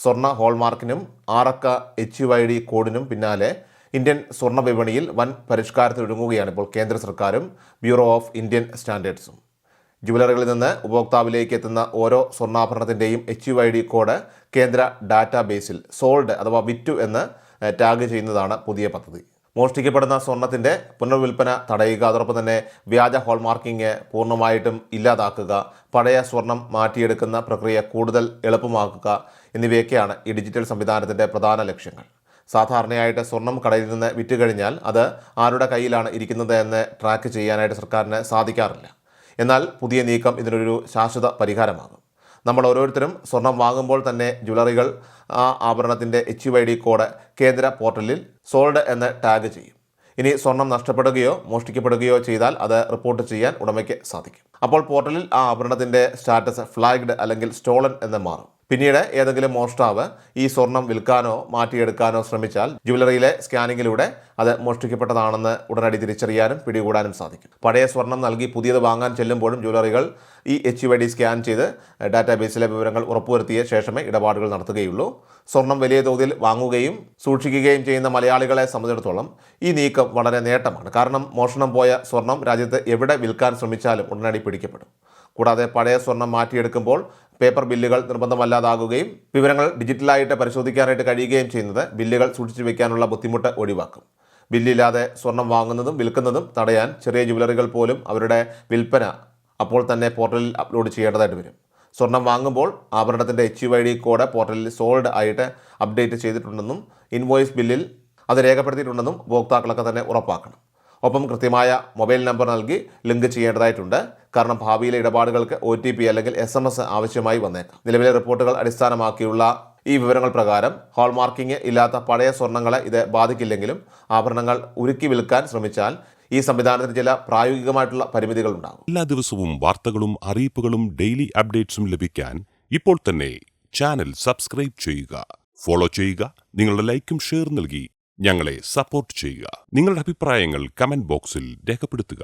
സ്വർണ്ണ ഹോൾമാർക്കിനും 6 HUID കോഡിനും പിന്നാലെ Indian സ്വർണ്ണ വിപണിയിൽ വൻ പരിഷ്കാരത്തിനൊരുങ്ങുകയാണ് ഇപ്പോൾ കേന്ദ്ര സർക്കാരും ബ്യൂറോ ഓഫ് ഇന്ത്യൻ സ്റ്റാൻഡേർഡ്സും. ജുവലറികളിൽ നിന്ന് ഉപഭോക്താവിലേക്ക് എത്തുന്ന ഓരോ സ്വർണ്ണാഭരണത്തിൻ്റെയും HUID കോഡ് കേന്ദ്ര ഡാറ്റാബേസിൽ സോൾഡ് അഥവാ വിറ്റു എന്ന് ടാഗ് ചെയ്യുന്നതാണ് പുതിയ പദ്ധതി. മോഷ്ടിക്കപ്പെടുന്ന സ്വർണത്തിൻ്റെ പുനർവിൽപ്പന തടയുക, അതോടൊപ്പം തന്നെ വ്യാജ ഹോൾമാർക്കിംഗ് പൂർണ്ണമായിട്ടും ഇല്ലാതാക്കുക, പഴയ സ്വർണം മാറ്റിയെടുക്കുന്ന പ്രക്രിയ കൂടുതൽ എളുപ്പമാക്കുക എന്നിവയൊക്കെയാണ് ഈ ഡിജിറ്റൽ സംവിധാനത്തിൻ്റെ പ്രധാന ലക്ഷ്യങ്ങൾ. സാധാരണയായിട്ട് സ്വർണം കടയിൽ നിന്ന് വിറ്റ് കഴിഞ്ഞാൽ അത് ആരുടെ കയ്യിലാണ് ഇരിക്കുന്നത് എന്ന് ട്രാക്ക് ചെയ്യാനായിട്ട് സർക്കാരിന് സാധിക്കാറില്ല. എന്നാൽ പുതിയ നീക്കം ഇതിനൊരു ശാശ്വത പരിഹാരമാകും. നമ്മൾ ഓരോരുത്തരും സ്വർണം വാങ്ങുമ്പോൾ തന്നെ ജ്വല്ലറികൾ ആ ആഭരണത്തിൻ്റെ HUID കോഡ് കേന്ദ്ര പോർട്ടലിൽ സോൾഡ് എന്ന് ടാഗ് ചെയ്യും. ഇനി സ്വർണം നഷ്ടപ്പെടുകയോ മോഷ്ടിക്കപ്പെടുകയോ ചെയ്താൽ അത് റിപ്പോർട്ട് ചെയ്യാൻ ഉടമയ്ക്ക് സാധിക്കും. അപ്പോൾ പോർട്ടലിൽ ആ ആഭരണത്തിൻ്റെ സ്റ്റാറ്റസ് ഫ്ലാഗ്ഡ് അല്ലെങ്കിൽ സ്റ്റോളൻ എന്ന് മാറും. പിന്നീട് ഏതെങ്കിലും മോഷ്ടാവ് ഈ സ്വർണം വിൽക്കാനോ മാറ്റിയെടുക്കാനോ ശ്രമിച്ചാൽ ജ്വല്ലറിയിലെ സ്കാനിങ്ങിലൂടെ അത് മോഷ്ടിക്കപ്പെട്ടതാണെന്ന് ഉടനടി തിരിച്ചറിയാനും പിടികൂടാനും സാധിക്കും. പഴയ സ്വർണം നൽകി പുതിയത് വാങ്ങാൻ ചെല്ലുമ്പോഴും ജ്വല്ലറികൾ ഈ HUID സ്കാൻ ചെയ്ത് ഡാറ്റാബേസിലെ വിവരങ്ങൾ ഉറപ്പുവരുത്തിയ ശേഷമേ ഇടപാടുകൾ നടത്തുകയുള്ളൂ. സ്വർണം വലിയ തോതിൽ വാങ്ങുകയും സൂക്ഷിക്കുകയും ചെയ്യുന്ന മലയാളികളെ സംബന്ധിച്ചിടത്തോളം ഈ നീക്കം വളരെ നേട്ടമാണ്. കാരണം മോഷണം പോയ സ്വർണം രാജ്യത്ത് എവിടെ വിൽക്കാൻ ശ്രമിച്ചാലും ഉടനടി പിടിക്കപ്പെടും. കൂടാതെ പഴയ സ്വർണം മാറ്റിയെടുക്കുമ്പോൾ പേപ്പർ ബില്ലുകൾ നിർബന്ധമല്ലാതാകുകയും വിവരങ്ങൾ ഡിജിറ്റലായിട്ട് പരിശോധിക്കാനായിട്ട് കഴിയുകയും ചെയ്യുന്നത് ബില്ലുകൾ സൂക്ഷിച്ചു വയ്ക്കാനുള്ള ബുദ്ധിമുട്ട് ഒഴിവാക്കും. ബില്ലില്ലാതെ സ്വർണം വാങ്ങുന്നതും വിൽക്കുന്നതും തടയാൻ ചെറിയ ജ്വല്ലറികൾ പോലും അവരുടെ വിൽപ്പന അപ്പോൾ തന്നെ പോർട്ടലിൽ അപ്ലോഡ് ചെയ്യേണ്ടതായിട്ട് വരും. സ്വർണം വാങ്ങുമ്പോൾ ആഭരണത്തിൻ്റെ HUID കോഡ് പോർട്ടലിൽ സോൾഡ് ആയിട്ട് അപ്ഡേറ്റ് ചെയ്തിട്ടുണ്ടെന്നും ഇൻവോയ്സ് ബില്ലിൽ അത് രേഖപ്പെടുത്തിയിട്ടുണ്ടെന്നും ഉപഭോക്താക്കളൊക്കെ തന്നെ ഉറപ്പാക്കണം. ഒപ്പം കൃത്യമായ മൊബൈൽ നമ്പർ നൽകി ലിങ്ക് ചെയ്യേണ്ടതായിട്ടുണ്ട്. കാരണം ഭാവിയിലെ ഇടപാടുകൾക്ക് OTP അല്ലെങ്കിൽ SMS ആവശ്യമായി വന്നേക്കാം. നിലവിലെ റിപ്പോർട്ടുകൾ അടിസ്ഥാനമാക്കിയുള്ള ഈ വിവരങ്ങൾ പ്രകാരം ഹോൾമാർക്കിംഗ് ഇല്ലാത്ത പഴയ സ്വർണ്ണങ്ങളെ ഇത് ബാധിക്കില്ലെങ്കിലും ആഭരണങ്ങൾ ഉരുക്കി വിൽക്കാൻ ശ്രമിച്ചാൽ ഈ സംവിധാനത്തിന് ചില പ്രായോഗികമായിട്ടുള്ള പരിമിതികൾ ഉണ്ടാകും. എല്ലാ ദിവസവും വാർത്തകളും അറിയിപ്പുകളും ഡെയിലി അപ്ഡേറ്റ്സും ലഭിക്കാൻ ഇപ്പോൾ തന്നെ ചാനൽ സബ്സ്ക്രൈബ് ചെയ്യുക, ഫോളോ ചെയ്യുക, നിങ്ങളുടെ ലൈക്കും ഷെയർ നൽകി ഞങ്ങളെ സപ്പോർട്ട് ചെയ്യുക. നിങ്ങളുടെ അഭിപ്രായങ്ങൾ കമന്റ് ബോക്സിൽ രേഖപ്പെടുത്തുക.